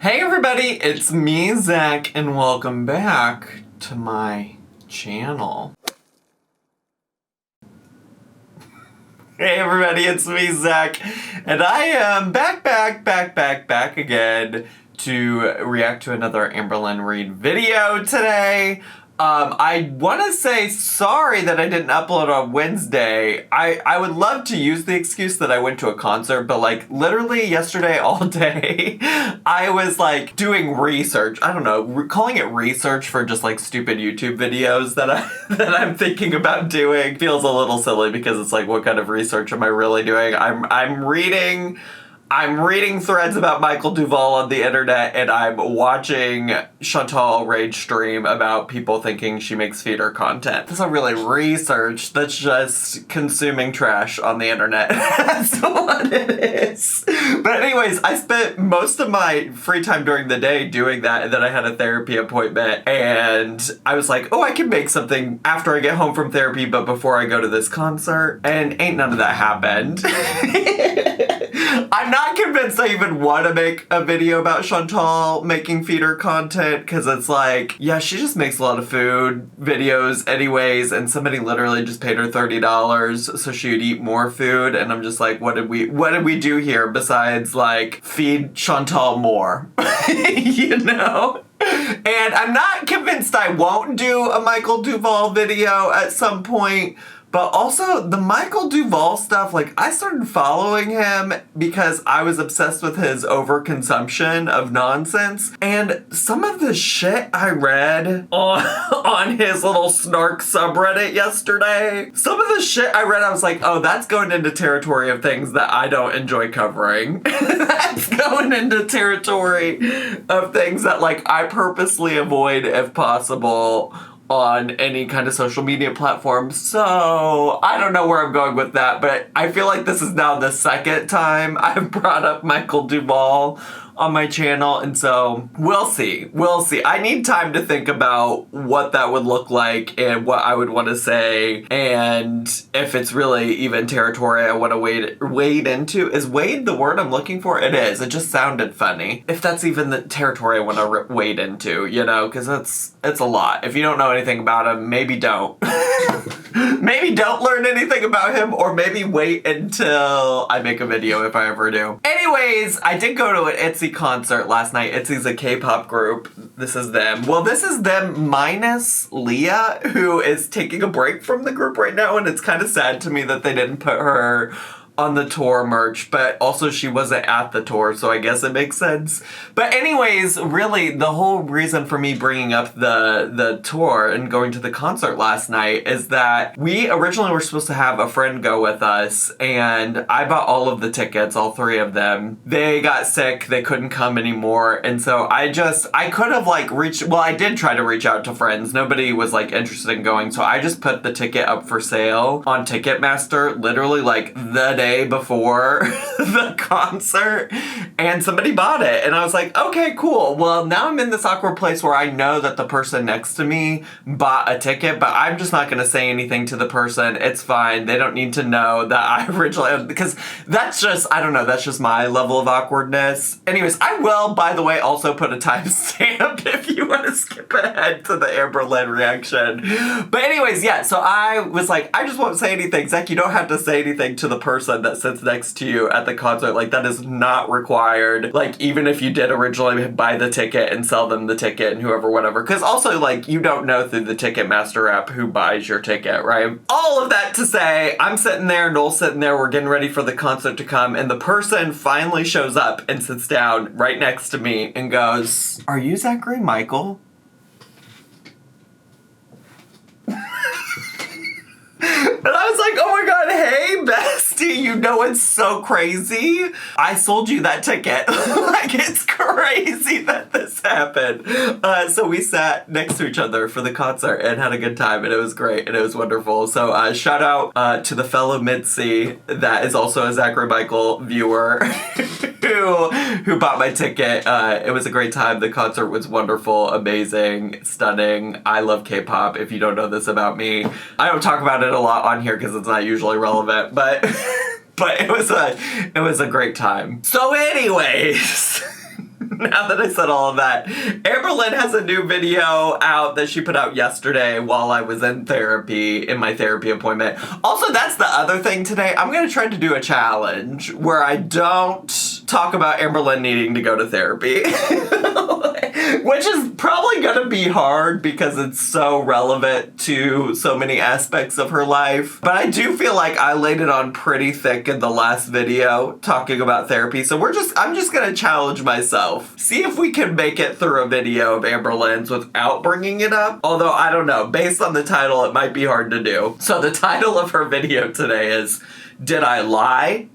Hey everybody, it's me, Zach, and welcome back to my channel. Hey everybody, it's me, Zach, and I am back again to react to another Amberlynn Reid video today. I want to say sorry that I didn't upload on Wednesday. I would love to use the excuse that I went to a concert, but like literally yesterday all day, I was like doing research. I don't know, calling it research for just like stupid YouTube videos that I'm thinking about doing feels a little silly because it's like, what kind of research am I really doing? I'm reading threads about Michael Duvall on the internet, and I'm watching Chantal rage stream about people thinking she makes feeder content. That's not really research, that's just consuming trash on the internet. That's what it is. But anyways, I spent most of my free time during the day doing that, and then I had a therapy appointment, and I was like, oh, I can make something after I get home from therapy, but before I go to this concert, and ain't none of that happened. I'm not convinced I even want to make a video about Chantal making feeder content, because it's like, yeah, she just makes a lot of food videos anyways, and somebody literally just paid her $30 so she would eat more food, and I'm just like, what did we do here besides like feed Chantal more? You know? And I'm not convinced I won't do a Michael Duvall video at some point. But also, the Michael Duvall stuff, like, I started following him because I was obsessed with his overconsumption of nonsense. And some of the shit I read on his little snark subreddit yesterday, some of the shit I read, I was like, oh, that's going into territory of things that I don't enjoy covering. That's going into territory of things that, like, I purposely avoid if possible on any kind of social media platform. So I don't know where I'm going with that, but I feel like this is now the second time I've brought up Michael Duvall on my channel, and so we'll see. I need time to think about what that would look like and what I would want to say, and if it's really even territory I want to wade into. Is wade the word I'm looking for? It is. It just sounded funny. If that's even the territory I want to wade into, you know, because it's a lot. If you don't know anything about him, maybe don't. Maybe don't learn anything about him, or maybe wait until I make a video if I ever do. Anyways, I did go to an ITZY concert last night. ITZY's a K-pop group. This is them. Well, this is them minus Leah, who is taking a break from the group right now, and it's kind of sad to me that they didn't put her on the tour merch, but also she wasn't at the tour, so I guess it makes sense. But anyways, really, the whole reason for me bringing up the tour and going to the concert last night is that we originally were supposed to have a friend go with us, and I bought all of the tickets, all three of them. They got sick, they couldn't come anymore, and so I could have like I did try to reach out to friends. Nobody was like interested in going, so I just put the ticket up for sale on Ticketmaster, literally like the day before the concert, and somebody bought it, and I was like, okay, cool. Well, now I'm in this awkward place where I know that the person next to me bought a ticket, but I'm just not gonna say anything to the person. It's fine. They don't need to know that I originally, because that's just, I don't know, that's just my level of awkwardness. Anyways, I will, by the way, also put a timestamp if you want to skip ahead to the Amberlynn reaction. But anyways, yeah, so I was like, I just won't say anything. Zach, you don't have to say anything to the person that sits next to you at the concert. Like, that is not required. Like, even if you did originally buy the ticket and sell them the ticket and whoever, whatever. Because also, like, you don't know through the Ticketmaster app who buys your ticket, right? All of that to say, I'm sitting there, Noel's sitting there, we're getting ready for the concert to come, and the person finally shows up and sits down right next to me and goes, "Are you Zachary Michael?" And I was like, oh my god, hey, bestie, you know it's so crazy? I sold you that ticket. Like, it's crazy that this happened. So we sat next to each other for the concert and had a good time, and it was great, and it was wonderful. So shout out to the fellow Mitzi that is also a Zachary Michael viewer who bought my ticket. It was a great time. The concert was wonderful, amazing, stunning. I love K-pop, if you don't know this about me. I don't talk about it a lot on here because it's not usually relevant, but it was a great time. So anyways, Now that I said all of that, Amberlynn has a new video out that she put out yesterday while I was in my therapy appointment. Also, that's the other thing today. I'm going to try to do a challenge where I don't talk about Amberlynn needing to go to therapy. Which is probably going to be hard because it's so relevant to so many aspects of her life. But I do feel like I laid it on pretty thick in the last video talking about therapy. So I'm just going to challenge myself. See if we can make it through a video of Amberlynn's without bringing it up. Although, I don't know. Based on the title, it might be hard to do. So the title of her video today is, Did I Lie? ?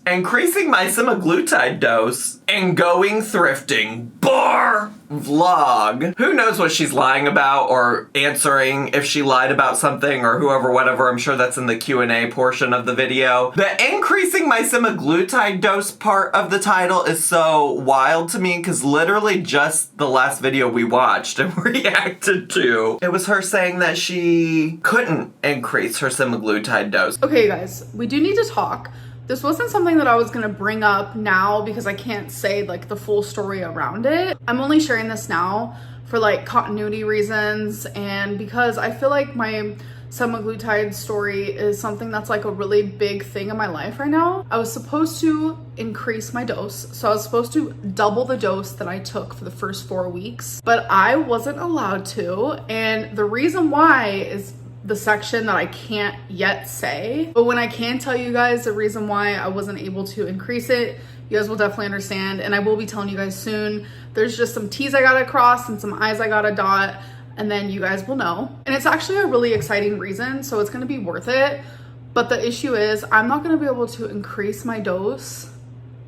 Increasing my semaglutide dose and going thrifting. Bar vlog. Who knows what she's lying about or answering if she lied about something or whatever. I'm sure that's in the Q&A portion of the video. The increasing my semaglutide dose part of the title is so wild to me because literally just the last video we watched and reacted to, it was her saying that she couldn't increase her semaglutide dose. Okay, guys, we do need to talk. This wasn't something that I was gonna bring up now because I can't say like the full story around it. I'm only sharing this now for like continuity reasons and because I feel like my semaglutide story is something that's like a really big thing in my life right now. I was supposed to increase my dose. So I was supposed to double the dose that I took for the first 4 weeks, but I wasn't allowed to. And the reason why is the section that I can't yet say. But when I can tell you guys the reason why I wasn't able to increase it, you guys will definitely understand. And I will be telling you guys soon. There's just some T's I gotta cross and some I's I gotta dot, and then you guys will know. And it's actually a really exciting reason, so it's gonna be worth it. But the issue is I'm not gonna be able to increase my dose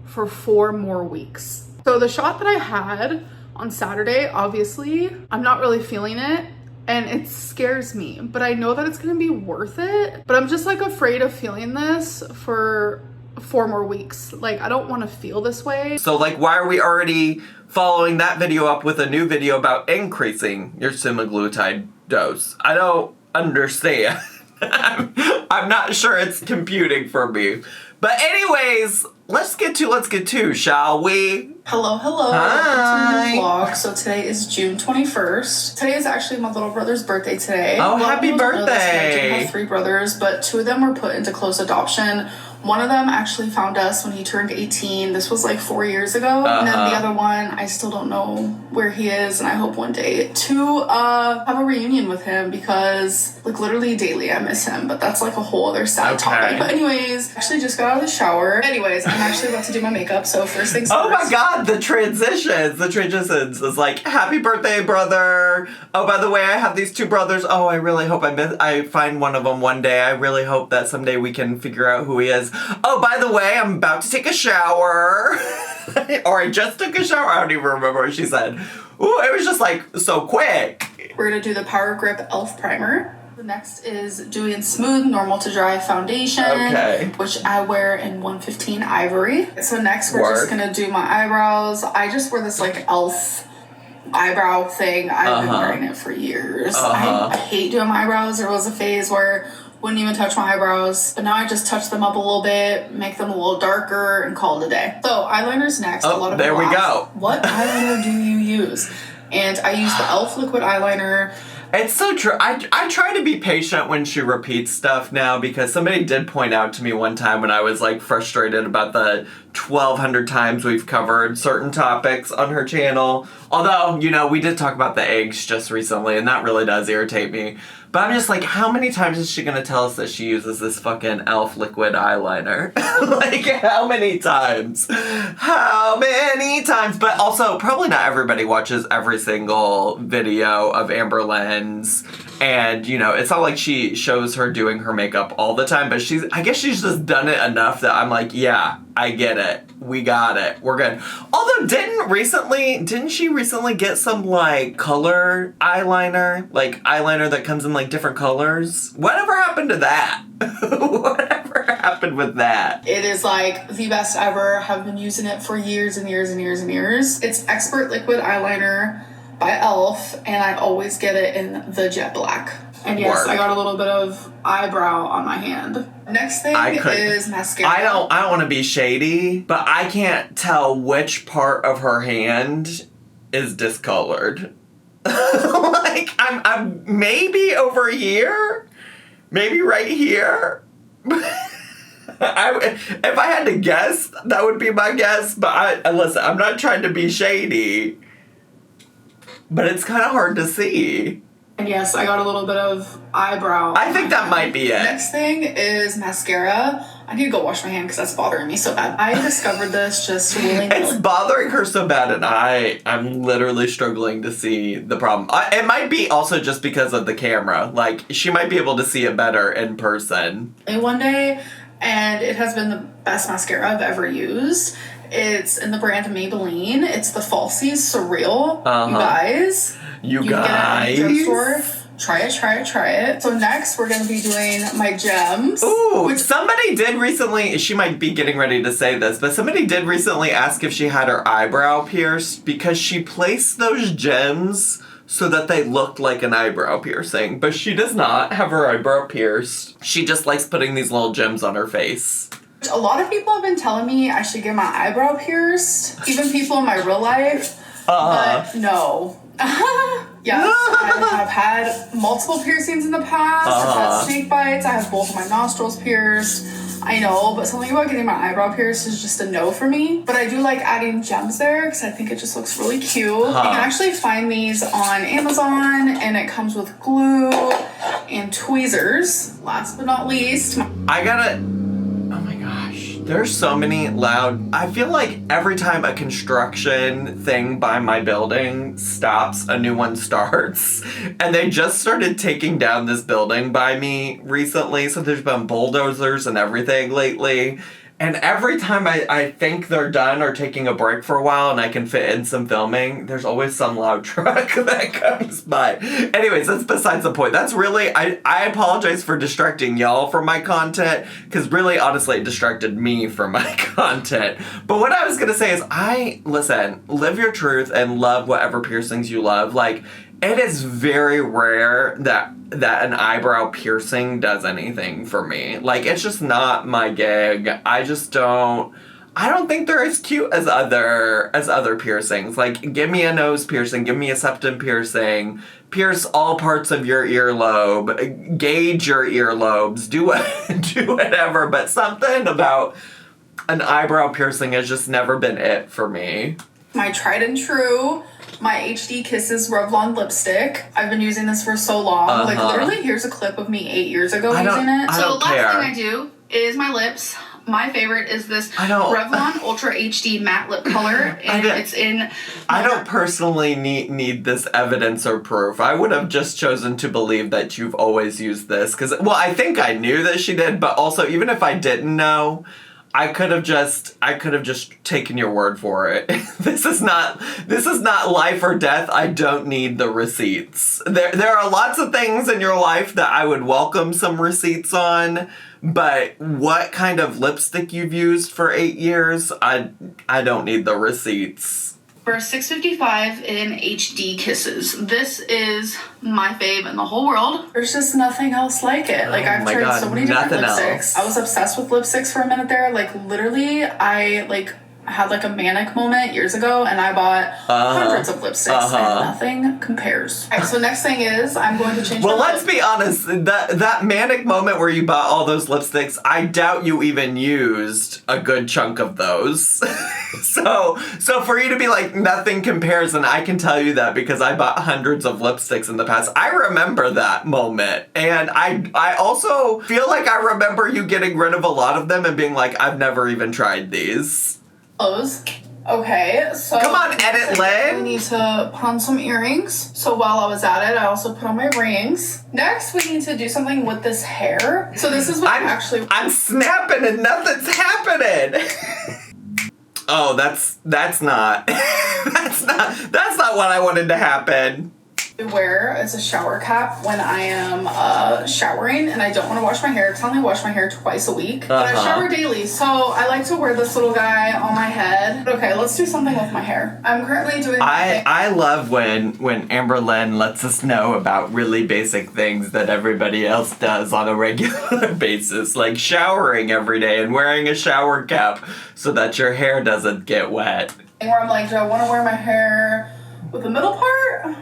for 4 more weeks. So the shot that I had on Saturday, obviously, I'm not really feeling it. And it scares me, but I know that it's gonna be worth it. But I'm just like afraid of feeling this for 4 more weeks. Like, I don't wanna feel this way. So like, why are we already following that video up with a new video about increasing your semaglutide dose? I don't understand. I'm not sure it's computing for me. But anyways, let's get to, shall we? Hello. Hi. Welcome to the vlog. So today is June 21st. Today is actually my little brother's birthday today. Oh, happy birthday. I have 3 brothers, but 2 of them were put into close adoption. One of them actually found us when he turned 18. This was like 4 years ago. And then the other one, I still don't know where he is, and I hope one day to have a reunion with him because like literally daily I miss him, but that's like a whole other sad topic. But anyways, actually just got out of the shower. Anyways, I'm actually about to do my makeup, so first things first. Oh my god, the transitions. It's like, happy birthday, brother. Oh, by the way, I have these 2 brothers. Oh, I really hope I find one of them one day. I really hope that someday we can figure out who he is. Oh, by the way, I'm about to take a shower. Or I just took a shower. I don't even remember what she said. Ooh, it was just like so quick. We're gonna do the Power Grip e.l.f. primer. The next is Judy Smooth Normal to Dry Foundation, which I wear in 115 Ivory. So next we're just gonna do my eyebrows. I just wear this like e.l.f. eyebrow thing. I've been wearing it for years. I hate doing my eyebrows. There was a phase where wouldn't even touch my eyebrows, but now I just touch them up a little bit, make them a little darker, and call it a day. So eyeliner's next. Oh, a lot of there we go. What eyeliner do you use? And I use the e.l.f. liquid eyeliner. It's so true. I try to be patient when she repeats stuff now because somebody did point out to me one time when I was like frustrated about the 1,200 times we've covered certain topics on her channel. Although, you know, we did talk about the eggs just recently and that really does irritate me. But I'm just like, how many times is she gonna tell us that she uses this fucking e.l.f. liquid eyeliner? Like, how many times? How many times? But also, probably not everybody watches every single video of Amberlynn's. And, you know, it's not like she shows her doing her makeup all the time, but I guess she's just done it enough that I'm like, yeah, I get it. We got it. We're good. Although, didn't she recently get some, like, color eyeliner? Like, eyeliner that comes in, like, different colors? Whatever happened to that? Whatever happened with that? It is, like, the best ever. Have been using it for years and years and years and years. It's Expert Liquid Eyeliner by e.l.f. and I always get it in the jet black. And yes, I got a little bit of eyebrow on my hand. Next thing is mascara. I don't want to be shady, but I can't tell which part of her hand is discolored. Like, I'm maybe over here, maybe right here. If I had to guess, that would be my guess. But listen, I'm not trying to be shady, but it's kind of hard to see. And yes, I got a little bit of eyebrow. I think that might be it. Next thing is mascara. I need to go wash my hand because that's bothering me so bad. I discovered this just willingly. It's bothering her so bad, and I'm literally struggling to see the problem. It might be also just because of the camera. Like, she might be able to see it better in person. One day, and it has been the best mascara I've ever used. It's in the brand Maybelline. It's the Falsies Surreal. You guys. Can get it at any drugstore. Try it. So next, we're going to be doing my gems. Ooh, somebody did recently, she might be getting ready to say this, but somebody did recently ask if she had her eyebrow pierced because she placed those gems so that they looked like an eyebrow piercing. But she does not have her eyebrow pierced. She just likes putting these little gems on her face. A lot of people have been telling me I should get my eyebrow pierced. Even people in my real life. But no. Yes, I have had multiple piercings in the past. I've had snake bites. I have both of my nostrils pierced. I know, but something about getting my eyebrow pierced is just a no for me. But I do like adding gems there because I think it just looks really cute. You can actually find these on Amazon, and it comes with glue and tweezers. Last but not least, oh my gosh, there's so many loud. I feel like every time a construction thing by my building stops, a new one starts. And they just started taking down this building by me recently, so there's been bulldozers and everything lately. And every time I think they're done or taking a break for a while and I can fit in some filming, there's always some loud truck that comes by. Anyways, that's besides the point. That's really, I apologize for distracting y'all from my content, because really, honestly, it distracted me from my content. But what I was going to say is, listen, live your truth and love whatever piercings you love. Like, it is very rare that an eyebrow piercing does anything for me. Like, it's just not my gig. I don't think they're as cute as other piercings. Like, give me a nose piercing, give me a septum piercing, pierce all parts of your earlobe, gauge your earlobes, do whatever, but something about an eyebrow piercing has just never been it for me. My tried and true, my HD Kisses Revlon lipstick. I've been using this for so long. Like, literally, here's a clip of me 8 years ago using it. So the last thing I do is my lips. My favorite is this Revlon Ultra HD Matte Lip Color, and it's in... I don't personally need this evidence or proof. I would have just chosen to believe that you've always used this, because, well, I think I knew that she did, but also, even if I didn't know, I could have just taken your word for it. This is not life or death. I don't need the receipts. There are lots of things in your life that I would welcome some receipts on, but what kind of lipstick you've used for 8 years, I don't need the receipts. For $6.55 in HD Kisses. This is my fave in the whole world. There's just nothing else like it. Like, I've tried so many different lipsticks. I was obsessed with lipsticks for a minute there. Like, literally, I had a manic moment years ago, and I bought hundreds of lipsticks, and nothing compares. Alright, so next thing is I'm going to change. Well, let's be honest. That manic moment where you bought all those lipsticks, I doubt you even used a good chunk of those. So for you to be like, nothing compares, and I can tell you that because I bought hundreds of lipsticks in the past. I remember that moment, and I also feel like I remember you getting rid of a lot of them and being like, I've never even tried these. Okay, so come on, edit Lynn. We need to put on some earrings. So while I was at it, I also put on my rings. Next, we need to do something with this hair. So this is what I'm snapping and nothing's happening. Oh, that's not that's not what I wanted to happen. wear as a shower cap when I am showering and I don't want to wash my hair because I only wash my hair twice a week. But I shower daily, so I like to wear this little guy on my head. But okay, let's do something with my hair. I'm currently doing I love when Amberlynn lets us know about really basic things that everybody else does on a regular basis, like showering every day and wearing a shower cap so that your hair doesn't get wet. Where I'm like, do I want to wear my hair with the middle part?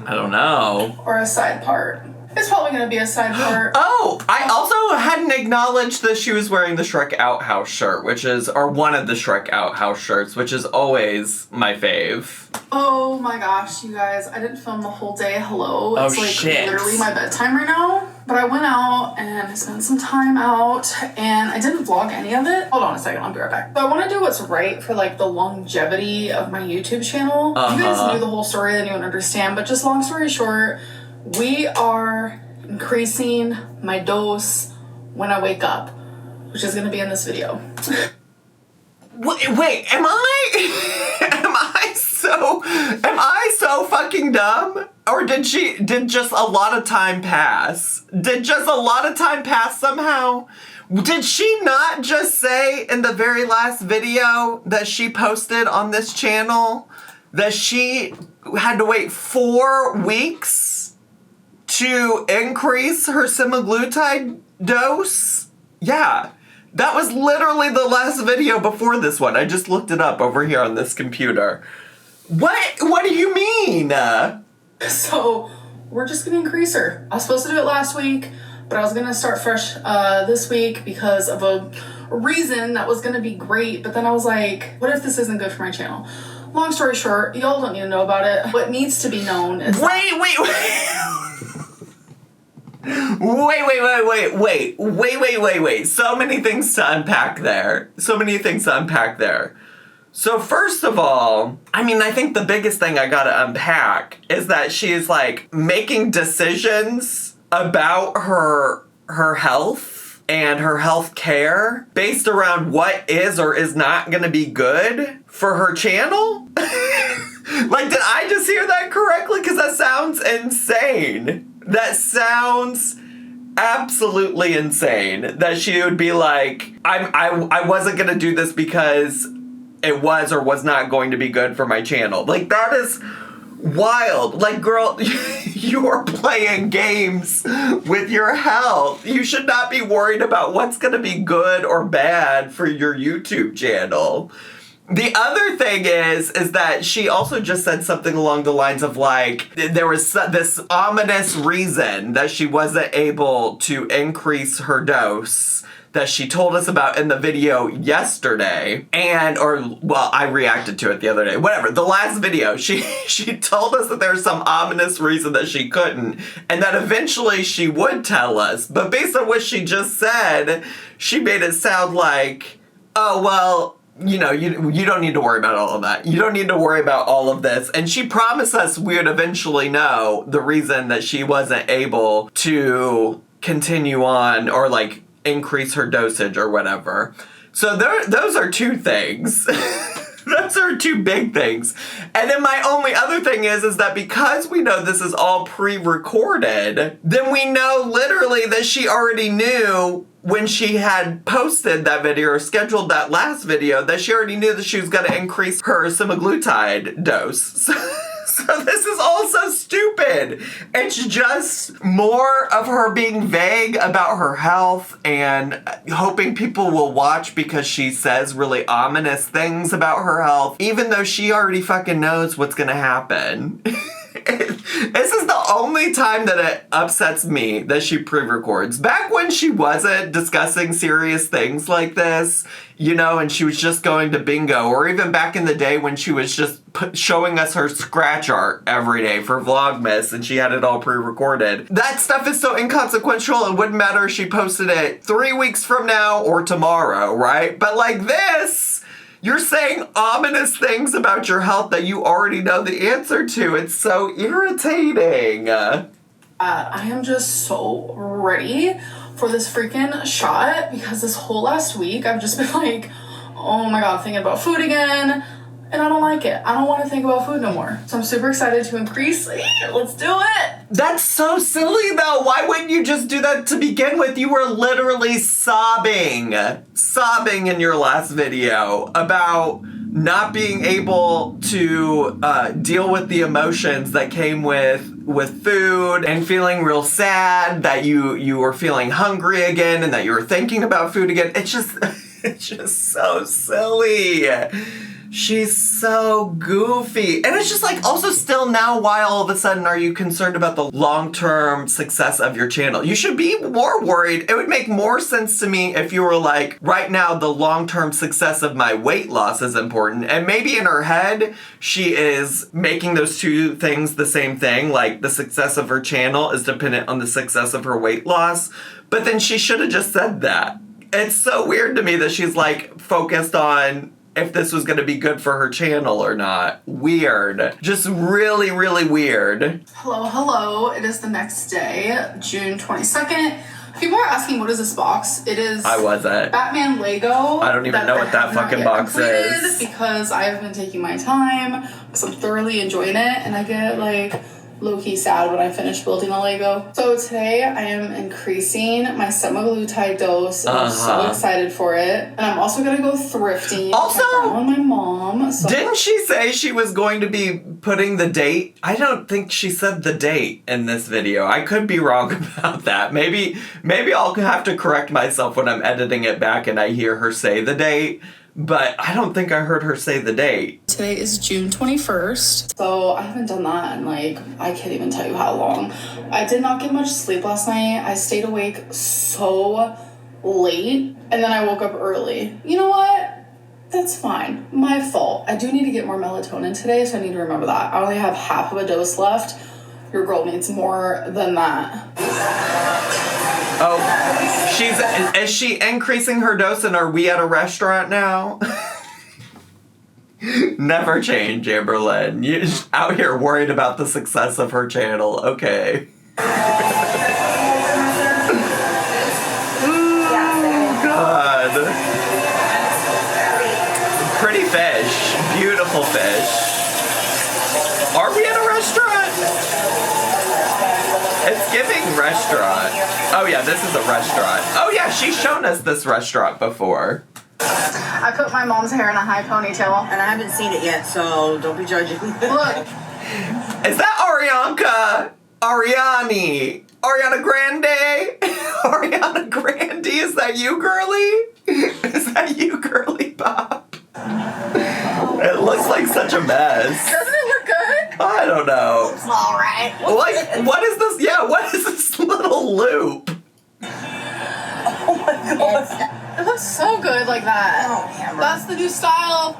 I don't know. Or a side part. It's probably going to be a side part. Oh, I also hadn't acknowledged that she was wearing the Shrek Outhouse shirt, or one of the Shrek Outhouse shirts, which is always my fave. Oh my gosh, you guys. I didn't film the whole day. Hello. It's literally my bedtime right now. But I went out and I spent some time out and I didn't vlog any of it. Hold on a second, I'll be right back. So I want to do what's right for like the longevity of my YouTube channel. You guys knew the whole story, then you would understand. But just long story short, we are increasing my dose when I wake up, which is going to be in this video. Wait, am I so fucking dumb? Or did just a lot of time pass? Did just a lot of time pass somehow? Did she not just say in the very last video that she posted on this channel that she had to wait 4 weeks to increase her semaglutide dose? Yeah. That was literally the last video before this one. I just looked it up over here on this computer. What do you mean? So, we're just gonna increase her. I was supposed to do it last week, but I was gonna start fresh this week because of a reason that was gonna be great, but then I was like, what if this isn't good for my channel? Long story short, y'all don't need to know about it. What needs to be known is Wait. So many things to unpack there. So first of all, I think the biggest thing I gotta unpack is that she's like making decisions about her health and her health care based around what is or is not gonna be good for her channel. Like, did I just hear that correctly? Because that sounds insane. That sounds absolutely insane. That she would be like, I wasn't gonna do this because it was or was not going to be good for my channel. Like, that is wild. Like, girl, you're playing games with your health. You should not be worried about what's gonna be good or bad for your YouTube channel. The other thing is that she also just said something along the lines of like, there was this ominous reason that she wasn't able to increase her dose that she told us about in the video yesterday, I reacted to it the other day. Whatever, the last video, she told us that there's some ominous reason that she couldn't, and that eventually she would tell us. But based on what she just said, she made it sound like, oh, well, you don't need to worry about all of that. You don't need to worry about all of this. And she promised us we would eventually know the reason that she wasn't able to continue on or like increase her dosage or whatever. So those are two things. Those are two big things. And then my only other thing is that because we know this is all pre-recorded, then we know literally that she already knew when she had posted that video or scheduled that last video that she already knew that she was going to increase her semaglutide dose. So this is all so stupid. It's just more of her being vague about her health and hoping people will watch because she says really ominous things about her health, even though she already fucking knows what's gonna happen. This is the only time that it upsets me that she pre-records. Back when she wasn't discussing serious things like this, and she was just going to bingo, or even back in the day when she was just showing us her scratch art every day for Vlogmas and she had it all pre-recorded. That stuff is so inconsequential, it wouldn't matter if she posted it 3 weeks from now or tomorrow, right? But like this, you're saying ominous things about your health that you already know the answer to. It's so irritating. I am just so ready for this freaking shot because this whole last week I've just been like, oh my god, thinking about food again. and I don't like it. I don't want to think about food no more. So I'm super excited to increase. Let's do it. That's so silly though. Why wouldn't you just do that to begin with? You were literally sobbing in your last video about not being able to deal with the emotions that came with food and feeling real sad that you were feeling hungry again and that you were thinking about food again. It's just so silly. She's so goofy. And it's just like, also still now, why all of a sudden are you concerned about the long-term success of your channel? You should be more worried. It would make more sense to me if you were like, right now, the long-term success of my weight loss is important. And maybe in her head, she is making those two things the same thing. Like the success of her channel is dependent on the success of her weight loss. But then she should have just said that. It's so weird to me that she's like focused on if this was going to be good for her channel or not. Weird. Just really, really weird. Hello. It is the next day, June 22nd. People are asking, what is this box? It is Batman Lego. I don't even know what that fucking box is. Because I have been taking my time, because I'm thoroughly enjoying it, and I get like low-key sad when I finish building the Lego. So today I am increasing my semaglutide dose. And I'm so excited for it. And I'm also gonna go thrifting. Also, with my mom. So didn't she say she was going to be putting the date? I don't think she said the date in this video. I could be wrong about that. Maybe I'll have to correct myself when I'm editing it back and I hear her say the date. But I don't think I heard her say the date. Today is June 21st. So I haven't done that in like, I can't even tell you how long. I did not get much sleep last night. I stayed awake so late and then I woke up early. You know what? That's fine. My fault. I do need to get more melatonin today, so I need to remember that. I only have half of a dose left. Your girl needs more than that. Oh, is she increasing her dose and are we at a restaurant now? Never change, Amberlynn. You're out here worried about the success of her channel. Okay. Oh, God. Pretty fish. Beautiful fish. Are we at a restaurant? It's giving restaurant. Oh yeah, this is a restaurant. Oh yeah, she's shown us this restaurant before. I put my mom's hair in a high ponytail. And I haven't seen it yet, so don't be judging. Look. Is that Ariana Grande? Ariana Grande, is that you, girly? Is that you, girly pop? It looks like such a mess. Doesn't it look good? I don't know. It's all right. Like, what is this? Yeah, what is this little loop? Oh my God. It looks so good like that. Oh, Amber. That's the new style.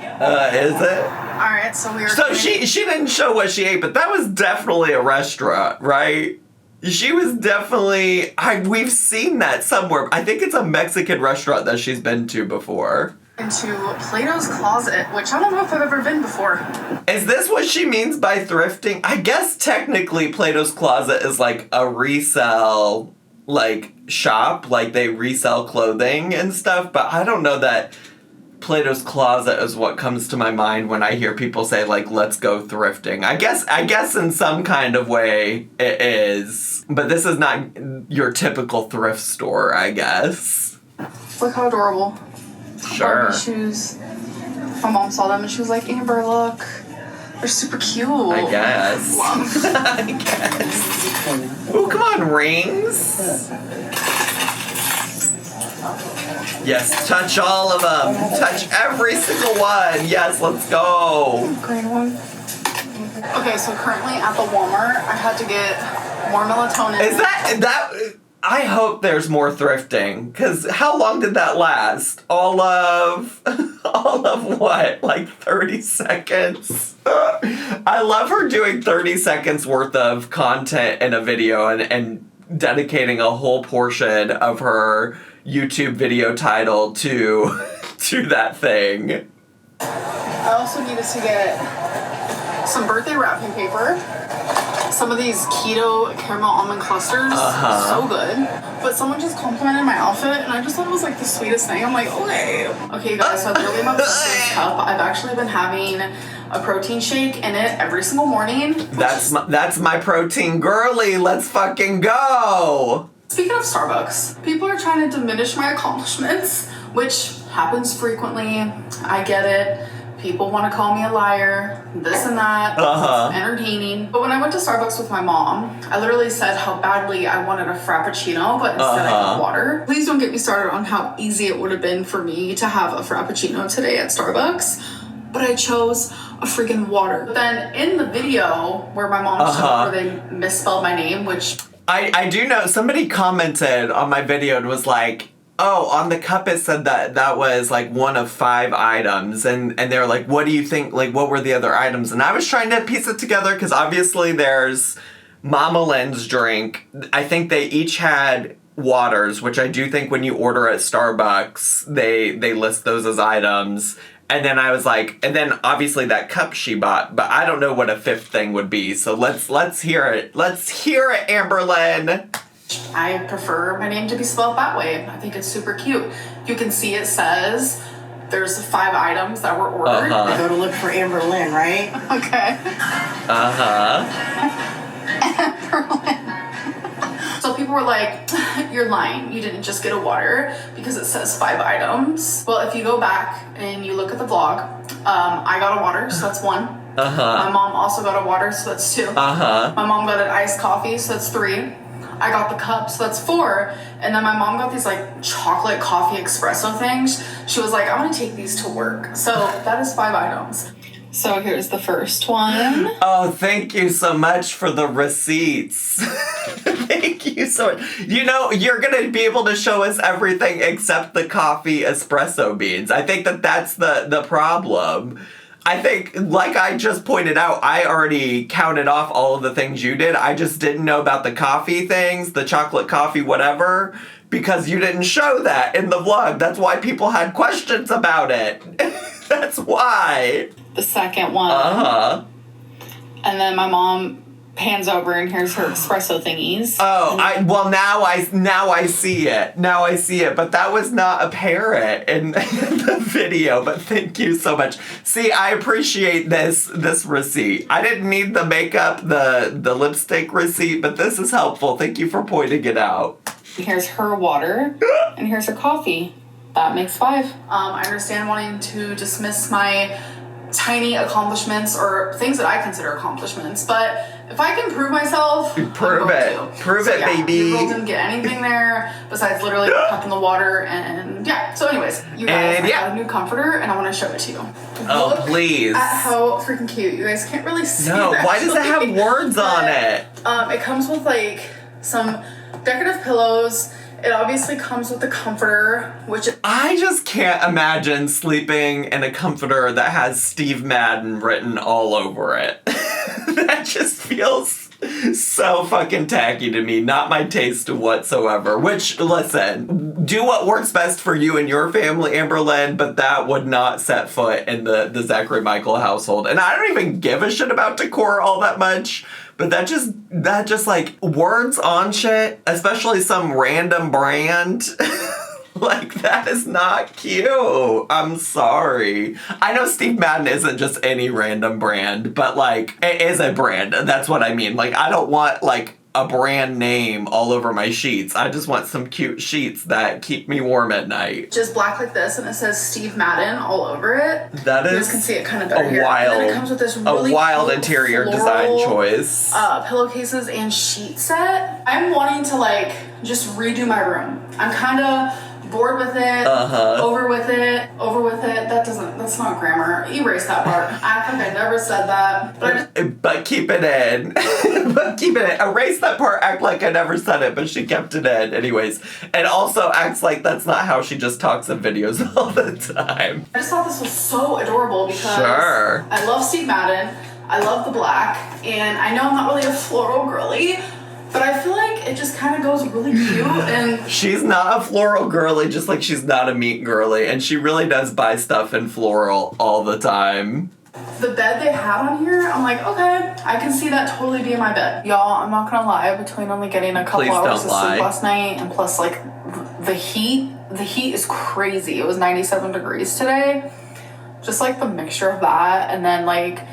Is it? Alright, so we are So she didn't show what she ate, but that was definitely a restaurant, right? She was definitely... we've seen that somewhere. I think it's a Mexican restaurant that she's been to before. Into Plato's Closet, which I don't know if I've ever been before. Is this what she means by thrifting? I guess technically Plato's Closet is like a resell like shop, like they resell clothing and stuff, but I don't know that Plato's Closet is what comes to my mind when I hear people say like let's go thrifting. I guess in some kind of way it is, but this is not your typical thrift store, I guess. Look how adorable. Sure. Barbie shoes. My mom saw them and she was like, Amber, look. They're super cute. I guess. I guess. Oh, come on, rings. Yes, touch all of them. Touch every single one. Yes, let's go. Green one. Okay, so currently at the Walmart, I had to get more melatonin. Is that... I hope there's more thrifting, because how long did that last? All of what? Like 30 seconds? I love her doing 30 seconds worth of content in a video and dedicating a whole portion of her YouTube video title to that thing. I also needed to get some birthday wrapping paper. some of these keto caramel almond clusters. So good. But someone just complimented my outfit, and I just thought it was like the sweetest thing. I'm like, okay, you guys. So I literally have this cup. I've actually been having a protein shake in it every single morning. That's my protein girly. Let's fucking go. Speaking of Starbucks, people are trying to diminish my accomplishments, which happens frequently. I get it. People want to call me a liar, this and that. It's entertaining. But when I went to Starbucks with my mom, I literally said how badly I wanted a Frappuccino, but instead I got water. Please don't get me started on how easy it would have been for me to have a Frappuccino today at Starbucks, but I chose a freaking water. But then in the video where my mom showed where they misspelled my name, which... I do know, somebody commented on my video and was like, oh, on the cup it said that was like one of 5 items, and they were like, what do you think, like what were the other items? And I was trying to piece it together because obviously there's Mama Lynn's drink. I think they each had waters, which I do think when you order at Starbucks, they list those as items. And then I was like, and then obviously that cup she bought, but I don't know what a 5th thing would be. So let's hear it. Let's hear it, Amberlynn. I prefer my name to be spelled that way. I think it's super cute. You can see it says there's 5 items that were ordered. I go to look for Amberlynn, right? Okay. Amberlynn. So people were like, you're lying. You didn't just get a water because it says 5 items. Well, if you go back and you look at the vlog, I got a water, so that's 1. My mom also got a water, so that's 2. My mom got an iced coffee, so that's 3. I got the cup, so that's 4. And then my mom got these like chocolate coffee espresso things. She was like, I'm gonna take these to work. So that is 5 items. So here's the first one. Oh, thank you so much for the receipts. Thank you so much. You know, you're gonna be able to show us everything except the coffee espresso beans. I think that's the problem. I think, like I just pointed out, I already counted off all of the things you did. I just didn't know about the coffee things, the chocolate coffee, whatever, because you didn't show that in the vlog. That's why people had questions about it. That's why. The second one. And then my mom pans over and here's her espresso thingies. Oh, now I see it. Now I see it, but that was not apparent in the video, but thank you so much. See, I appreciate this receipt. I didn't need the makeup, the lipstick receipt, but this is helpful. Thank you for pointing it out. Here's her water and here's her coffee. That makes 5. I understand wanting to dismiss my tiny accomplishments or things that I consider accomplishments, but if I can prove myself, prove it, baby. You girl didn't get anything there besides literally a cup in the water, and yeah. So, anyways, you guys, I got a new comforter, and I want to show it to you. Oh, Look please! At how freaking cute. You guys can't really see. No, why does it have words on it? It comes with like some decorative pillows. It obviously comes with a comforter, which... I just can't imagine sleeping in a comforter that has Steve Madden written all over it. That just feels so fucking tacky to me. Not my taste whatsoever. Which, listen, do what works best for you and your family, Amberlynn, but that would not set foot in the Zachary Michael household. And I don't even give a shit about decor all that much. But that just like words on shit, especially some random brand, like that is not cute. I'm sorry. I know Steve Madden isn't just any random brand, but like it is a brand. That's what I mean. Like I don't want like a brand name all over my sheets. I just want some cute sheets that keep me warm at night. Just black like this, and it says Steve Madden all over it. That is, you guys can see it kind of better here. And then it comes with this really wild interior design choice. Pillowcases and sheet set. I'm wanting to like just redo my room. I'm kind of bored with it, over with it. That's not grammar. Erase that part. I think I never said that. But keep it in. Erase that part, act like I never said it, but she kept it in anyways. And also acts like that's not how she just talks in videos all the time. I just thought this was so adorable because I love Steve Madden, I love the black, and I know I'm not really a floral girly, but I feel like it just kind of goes really cute. And she's not a floral girly, just like she's not a meat girly, and she really does buy stuff in floral all the time. The bed they had on here, I'm like, okay, I can see that totally being my bed. Y'all, I'm not gonna lie, between only getting a couple hours of sleep last night and plus like the heat is crazy. It was 97 degrees today. Just like the mixture of that, and then like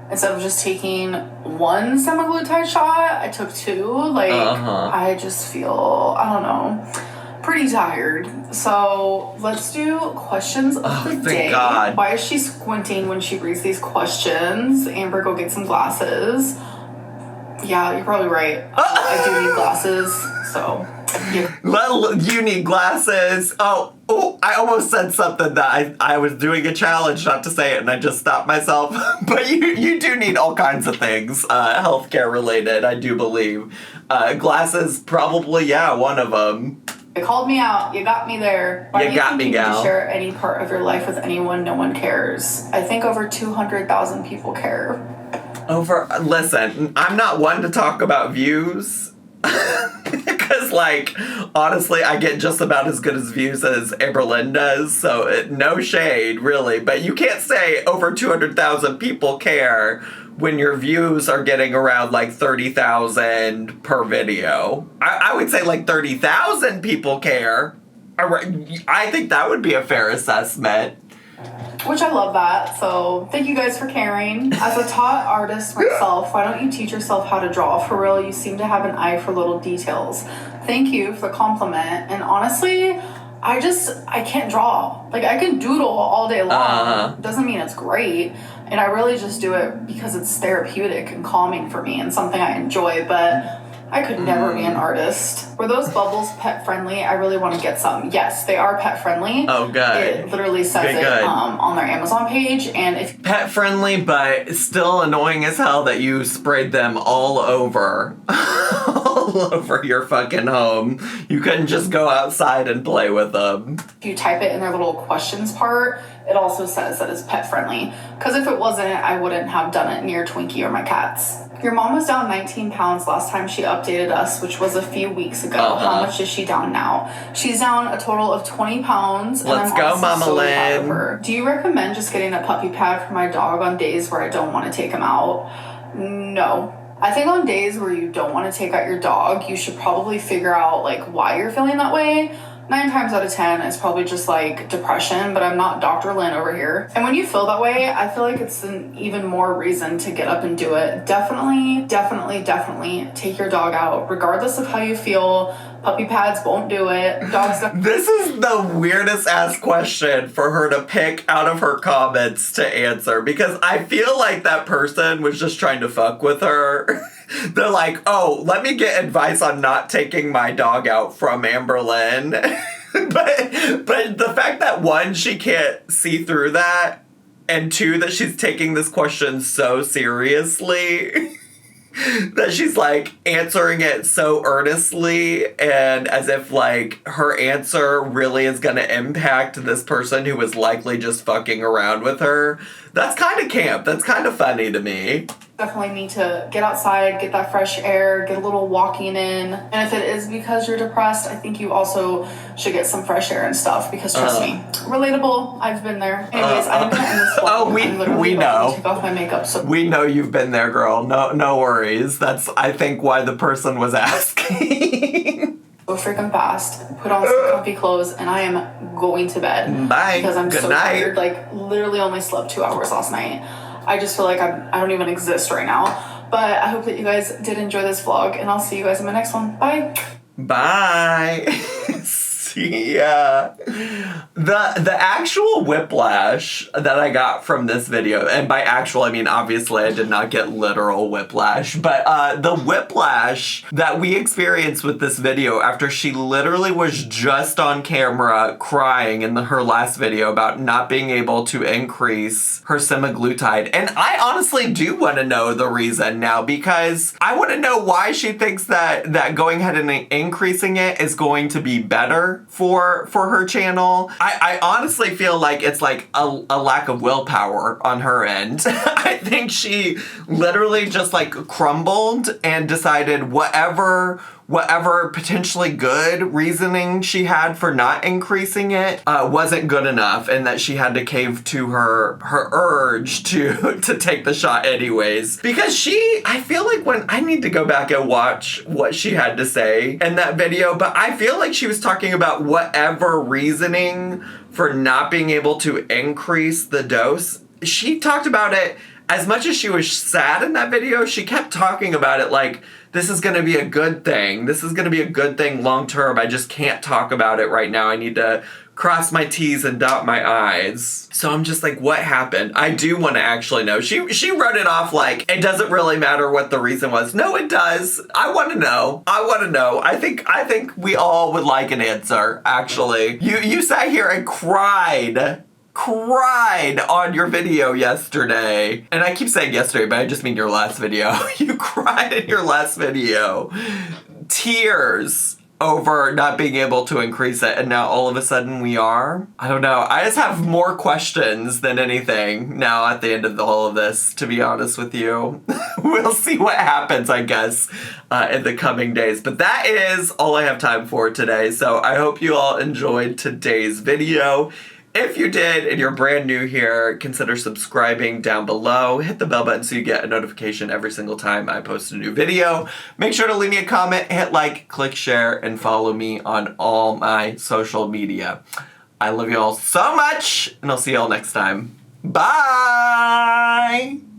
instead of just taking one semaglutide shot, I took 2. Like I just feel, I don't know, pretty tired. So let's do questions of the day. God. Why is she squinting when she reads these questions? Amber, go get some glasses. Yeah, you're probably right. I do need glasses, so. Yeah. You need glasses. Oh, I almost said something that I was doing a challenge not to say it, and I just stopped myself. But you do need all kinds of things, healthcare related, I do believe. Glasses, probably, yeah, one of them. You called me out. You got me there. Why you got me, gal. To share any part of your life with anyone, no one cares. I think over 200,000 people care. Listen, I'm not one to talk about views. Because, like, honestly, I get just about as good as views as Amberlynn does, so no shade, really. But you can't say over 200,000 people care when your views are getting around, like, 30,000 per video. I would say, like, 30,000 people care. I think that would be a fair assessment. Which I love that, so thank you guys for caring. As a taught artist myself, why don't you teach yourself how to draw? For real, you seem to have an eye for little details. Thank you for the compliment, and honestly, I can't draw. Like, I can doodle all day long. Doesn't mean it's great, and I really just do it because it's therapeutic and calming for me and something I enjoy, but I could never be an artist. Were those bubbles pet friendly? I really want to get some. Yes, they are pet friendly. Oh, good. It literally says it on their Amazon page. And if pet friendly, but still annoying as hell that you sprayed them all over. All over your fucking home. You couldn't just go outside and play with them. If you type it in their little questions part, it also says that it's pet friendly. Because if it wasn't, I wouldn't have done it near Twinkie or my cats. Your mom was down 19 pounds last time she updated us, which was a few weeks ago. How much is she down now? She's down a total of 20 pounds. And Let's go, Mama Lynn. Do you recommend just getting a puppy pad for my dog on days where I don't want to take him out? No. I think on days where you don't want to take out your dog, you should probably figure out, like, why you're feeling that way. 9 times out of 10, it's probably just, like, depression, but I'm not Dr. Lynn over here. And when you feel that way, I feel like it's an even more reason to get up and do it. Definitely take your dog out, regardless of how you feel. Puppy pads won't do it. This is the weirdest ass question for her to pick out of her comments to answer, because I feel like that person was just trying to fuck with her. They're like, oh, let me get advice on not taking my dog out from Amberlynn. but the fact that, 1, she can't see through that, and 2, that she's taking this question so seriously that she's, like, answering it so earnestly and as if, like, her answer really is gonna impact this person who was likely just fucking around with her. That's kind of camp. That's kind of funny to me. Definitely need to get outside, get that fresh air, get a little walking in. And if it is because you're depressed, I think you also should get some fresh air and stuff, because trust me, relatable. I've been there. Anyways, I'm gonna end this vlog. We know. Take off my makeup. So we know you've been there, girl. No worries. That's, I think, why the person was asking. Go freaking fast. Put on some comfy clothes, and I am going to bed. Bye. Because I'm Good so night. tired. Like, literally only slept 2 hours last night. I just feel like I don't even exist right now. But I hope that you guys did enjoy this vlog, and I'll see you guys in my next one. Bye. Bye. See ya. The actual whiplash that I got from this video, and by actual I mean obviously I did not get literal whiplash, but the whiplash that we experienced with this video after she literally was just on camera crying in her last video about not being able to increase her semaglutide. And I honestly do want to know the reason now, because I want to know why she thinks that going ahead and increasing it is going to be better for her channel. I honestly feel like it's like a lack of willpower on her end. I think she literally just like crumbled and decided whatever whatever potentially good reasoning she had for not increasing it wasn't good enough, and that she had to cave to her urge to take the shot anyways. Because I feel like when I need to go back and watch what she had to say in that video, but I feel like she was talking about whatever reasoning for not being able to increase the dose. She talked about it as much as she was sad in that video. She kept talking about it like, this is going to be a good thing. This is going to be a good thing long term. I just can't talk about it right now. I need to cross my T's and dot my I's. So I'm just like, what happened? I do want to actually know. She wrote it off like, it doesn't really matter what the reason was. No, it does. I want to know. I think we all would like an answer, actually. You sat here and cried on your video yesterday. And I keep saying yesterday, but I just mean your last video. You cried in your last video. Tears over not being able to increase it, and now all of a sudden we are? I don't know. I just have more questions than anything now at the end of all of this, to be honest with you. We'll see what happens, I guess, in the coming days. But that is all I have time for today, so I hope you all enjoyed today's video. If you did and you're brand new here, consider subscribing down below. Hit the bell button so you get a notification every single time I post a new video. Make sure to leave me a comment, hit like, click share, and follow me on all my social media. I love you all so much, and I'll see you all next time. Bye!